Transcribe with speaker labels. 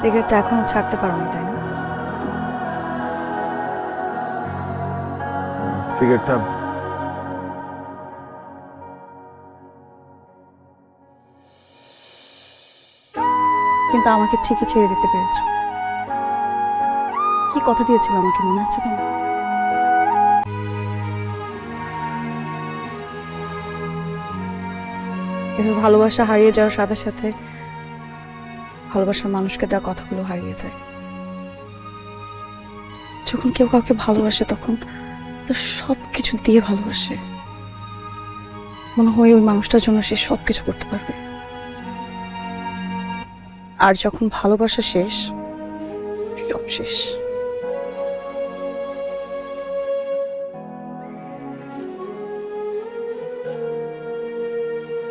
Speaker 1: সিগারেটটা এখনো ছাড়তে পারো না, তাই না?
Speaker 2: সিগারেটটা
Speaker 1: কিন্তু আমাকে ঠিকই ছেড়ে দিতে পেরেছো। কি কথা দিয়েছিল আমাকে, মনে আছে তোমার? এভাবে ভালোবাসা হারিয়ে যাওয়ার সাথে সাথে ভালোবাসার মানুষকে দেওয়া কথাগুলো হারিয়ে যায়। যখন কেউ কাউকে ভালোবাসে তখন তো সবকিছু দিয়ে ভালোবাসে, মনে হয় ওই মানুষটার জন্য সে সবকিছু করতে পারবে। আর যখন ভালোবাসা শেষ, সব শেষ।